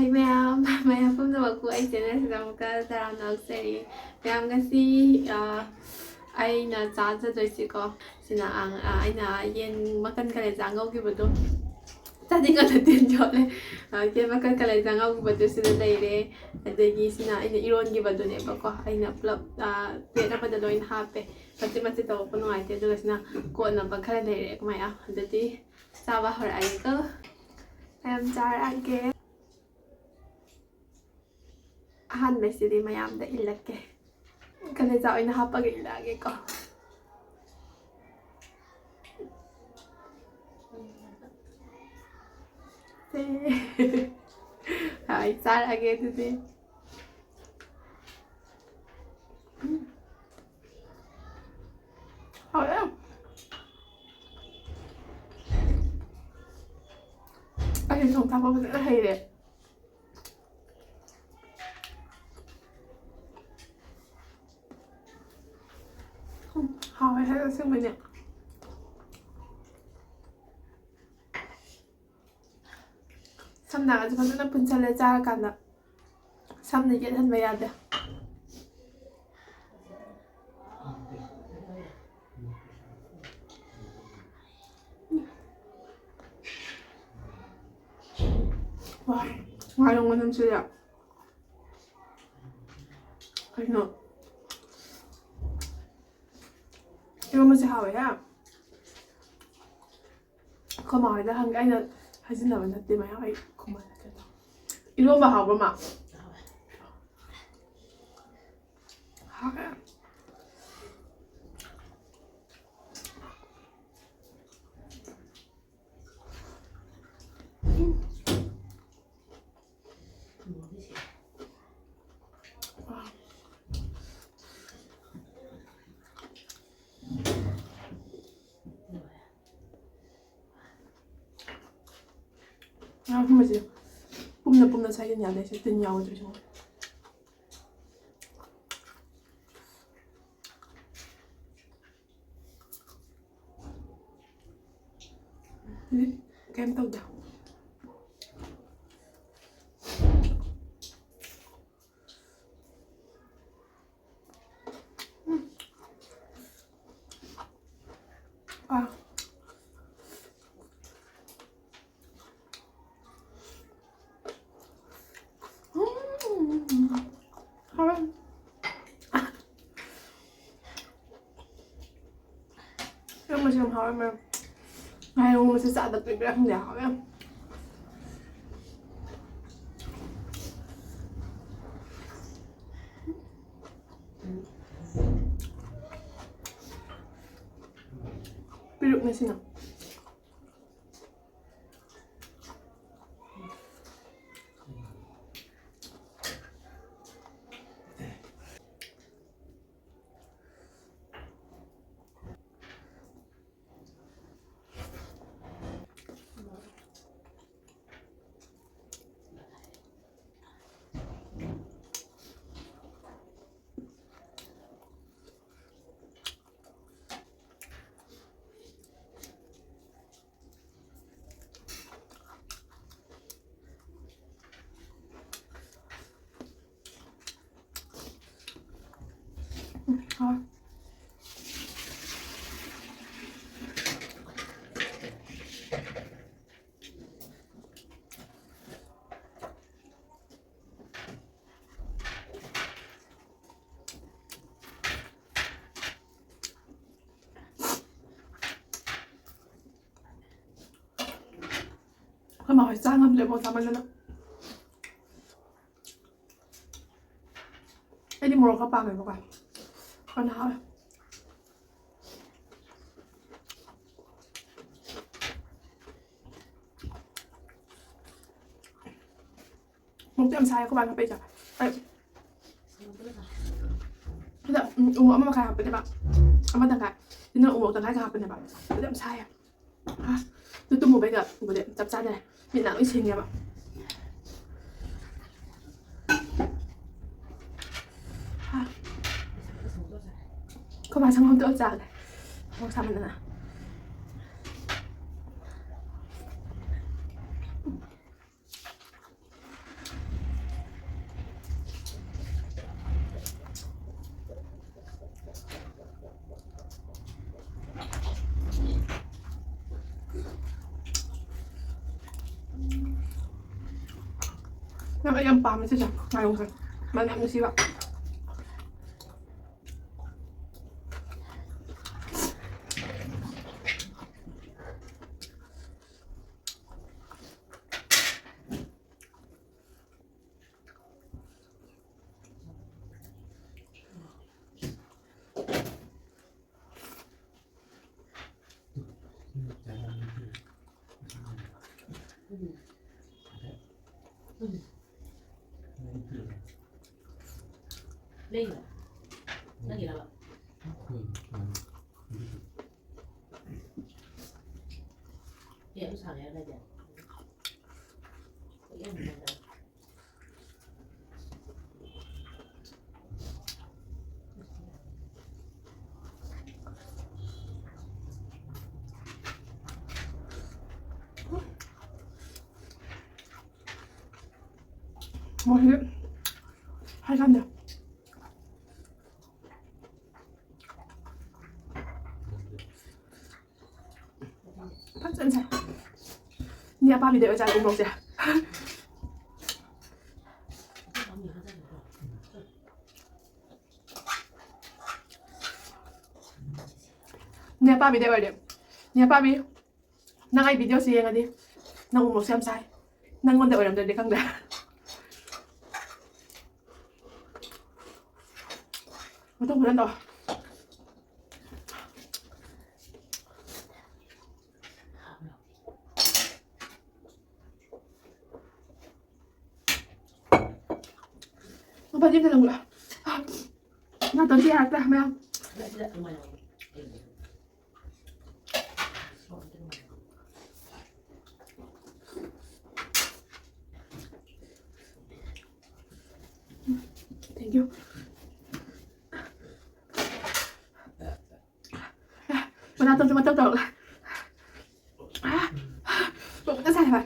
Hay maya ꯄꯨꯝꯅꯃꯛꯄꯨ ꯑꯩ ꯆꯦꯅꯦꯜꯁꯤꯗ ꯑꯃꯨꯛꯀ ꯇꯔꯥꯝꯅ ꯑꯣꯛꯆꯔꯤ ꯃꯌꯥꯝ ꯉꯁꯤ ꯑꯩꯅ ꯆꯥꯖꯗꯣꯏꯁꯤꯀꯣ ꯁꯤꯅ ꯑꯩꯅ ꯌꯦꯟ ꯃꯀꯟ ꯀꯂꯦꯖꯥ ꯉꯧꯈꯤꯕꯗꯣ ꯆꯥꯅꯤꯡꯉꯥꯗ ꯇꯤꯟ ꯌꯣꯠꯂꯦ ꯌꯦꯟ ꯃꯀꯟ ꯀꯂꯦꯖꯥ ꯉꯧꯈꯤꯕꯗꯨ ꯁꯤꯗ ꯂꯩꯔꯦ ꯑꯗꯒꯤ ꯁꯤꯅ ꯑꯩꯅ ꯏꯔꯣꯟꯈꯤꯕꯗꯨꯅꯦꯕꯀꯣ ꯑꯩꯅ ꯄꯨꯂꯞ ꯄ꯭ꯂꯦꯠ ꯑꯃꯗ ꯂꯣꯏꯅ ꯍꯥꯞꯄꯦ ꯃꯆꯤꯠ ꯃꯆꯤꯠ ꯇꯧꯔꯛꯄ ꯅꯨꯡꯉꯥꯏꯇꯦ ꯑꯗꯨꯒ ꯁꯤꯅ ꯀꯣꯠꯅꯕ ꯈꯔ ꯂꯩꯔꯦ ꯀꯃꯥꯏꯅ ꯑꯗꯨꯗꯤ ꯆꯥꯕ ꯍꯧꯔꯛꯑꯒꯦꯀꯣ ꯃꯌꯥꯝ ꯆꯥꯔꯛꯑꯒꯦ ꯑꯍꯥꯟꯕꯁꯤꯗꯤ ꯃꯌꯥꯝꯗ ꯏꯜꯂꯛꯀꯦ ꯀꯂꯦꯖꯥ ꯑꯣꯏꯅ ꯍꯥꯞꯄꯒ ꯏꯜꯂꯛꯑꯒꯦꯀꯣ ꯍꯣꯏ ꯆꯥꯔꯛꯑꯒꯦ ꯑꯗꯨꯗꯤ ꯍꯥꯎꯋꯦ ꯑꯩ ꯊꯣꯡ ꯊꯥꯛꯄ ꯐꯖꯅ ꯍꯩꯔꯦ ꯍꯥꯎꯋꯦ ꯍꯥꯏ ꯑꯁꯦꯡꯕꯩꯅꯦ ꯁꯝꯅꯒꯁꯨ ꯐꯖꯅ ꯄꯨꯟꯁꯜꯂꯦ ꯆꯥꯔꯀꯥꯟꯗ ꯁꯝꯅ ꯌꯦꯠꯍꯟꯕ ꯌꯥꯗꯦ 와 ꯉꯥꯏꯔꯣꯡ ꯃꯅꯝꯁꯤꯗ ꯀꯩꯅꯣ 이러면서 하와야 그거 말이야 한게 아니라 하진다면 나 때문에 아이 그만 했다 이런 거 하고 막 하게 아, 그거지. 뿜나 살겠냐, 내 셋든 야오들 좀. kem tàu đảo. À. Không. Nhưng mà chỉ hỏi mà ngày hôm sẽ xả tập việc không để hỏi em. Ví dụ như thế nào? Thôi. Cái màu sang hơn để một thằng lên đó. Cái đi mua các bạn này các bạn. Con nào ấy. Một tiệm sai các bạn phải bây giờ. Đây. Bây giờ uống mà khai học bên đây bạn. Mà thằng cái. Thì nó uống thằng cái học bên này bạn. Cái tiệm sai à. À. Tôi mua bây giờ một tiệm chập sai này. Miền nào ít xinh nha bạn. 그만 상황 떠자. 뭐 사면 되나? Năm ấy em 밤에 진짜 ngày hôm mà nhận được gì bạn Lên rồi. Nó gì đâu ạ? Dạ, nó sao vậy đây vậy? Cái em này rồi. 맛있게 잘 산다 phát sẵn sàng nhà ba bị để ở trái cùng một kìa nhà ba bị để ở điểm nhà ba bị năng ai video gì anh đi năng một xem sai năng con đợi làm được để không đã không có lên đâu Apa dia kena gula? Nah, tadi ada memang. Thank you. Mana tu cuma tahu. Bộ nó dài vậy.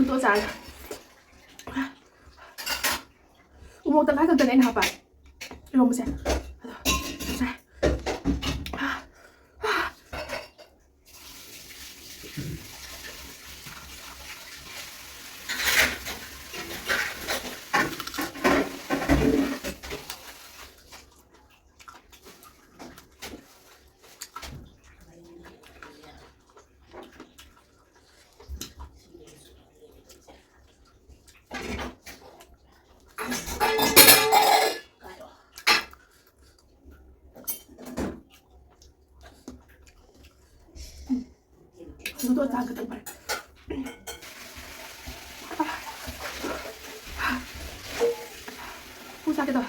Tôi dài. Umutang ka kag na hapay. Iwan mo siya. Say. Luto at agad ang pare. Sakit ah.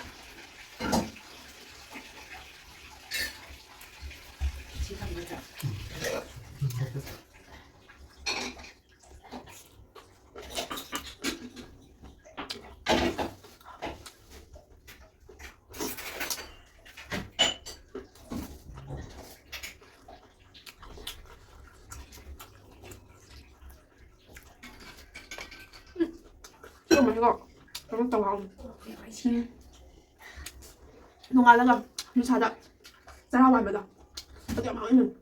이거 맛있어. 맛있다고 하고. 농알라가 유사다. 짜라와입니다. 어디가 맛있는.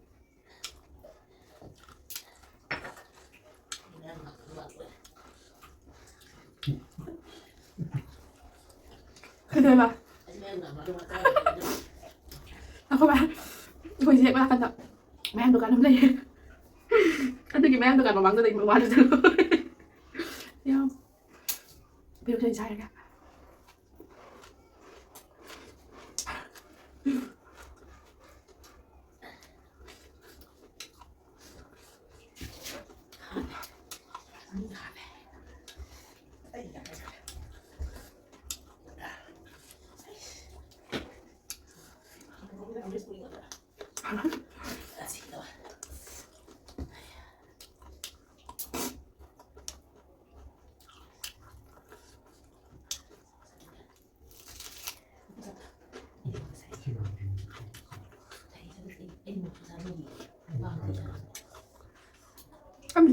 Cái mà các bạn tôi sẽ có cẩn thận mấy em được ăn hôm nay ăn từ mấy em được ăn mà mắng tôi định mà qua được rồi thấy không biểu trên sai cả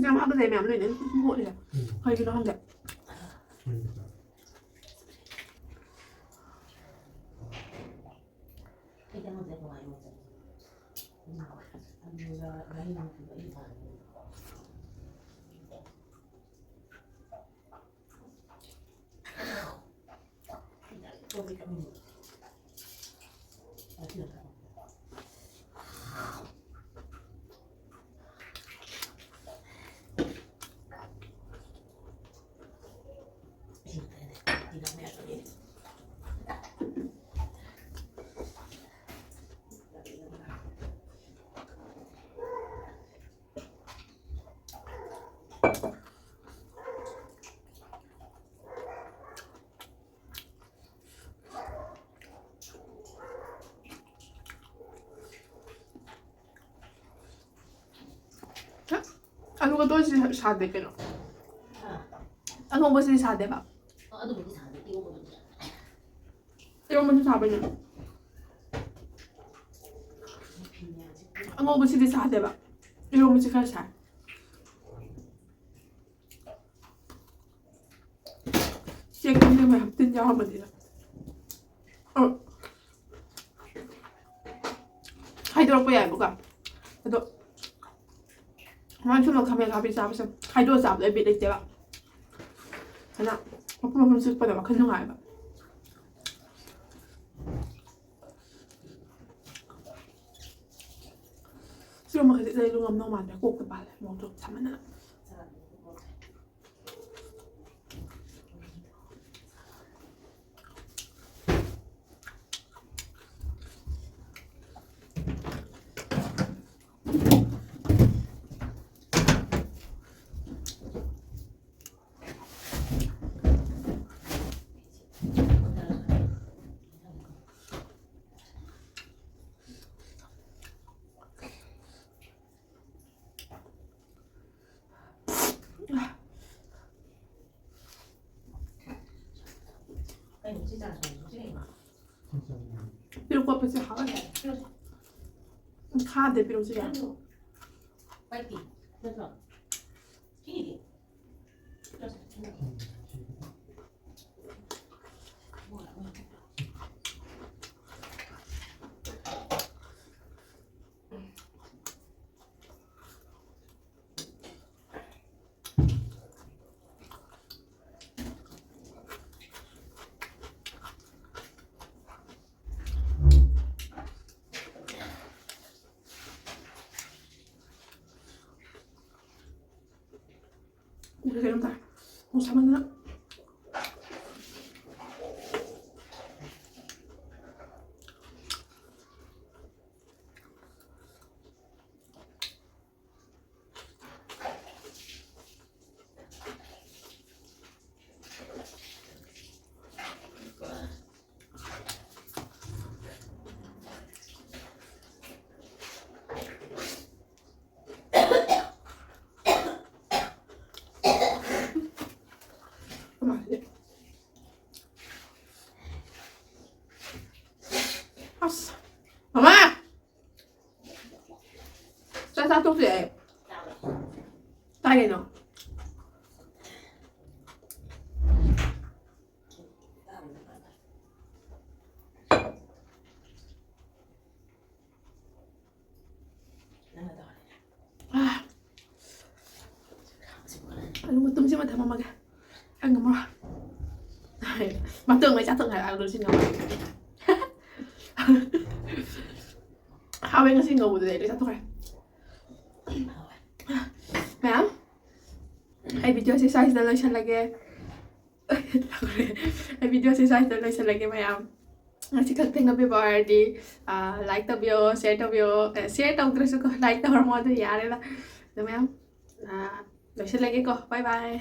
Em làm cái gì mèo này đến muộn rồi hơi cái nó không đẹp 좀 이렇게 맛있다. Allora dove si sa però? Allora si sa ba? 아도 못이 잘해. 이거 보면 돼. 이런 먼저 잡으려. Allora si sa ba? 이런 먼저 갈 사. Chị cũng như mày học tin nhau mình thì 하이드로뽀야 뭐가 그래도 완전히 가면 가비 잡으면 하이드로 잡을 때 비례 때가 하나 바쁘면 쓸 뻔해 막 그냥 알바 지금 막 이제 이런 엄청 많아 꼭 그 발에 뭐좀 참아나 아니 진짜 안 좋아. 이런 거 앞에서 하라 카드 필요 없이 빨리. 그래서 튀기. 그래서 이렇게 이런 다 참았나? 아싸 엄마! 싸싸 똑지 딸이 너 Anh muốn tung xíu mà thầm mà kìa Anh ngầm rồi Mà tưởng mày chắc tưởng là được xin ngầm Hai bên có xin ngầm một để chắc thôi Ma'am Ay video exercise na lang siya lagi Ay video exercise na lang siya lagi ma'am Kasi tinggal before di like the video, share the video Share tao terus ko like the hormone to yari lah Ma'am Được sẽ lên cái cô, bye bye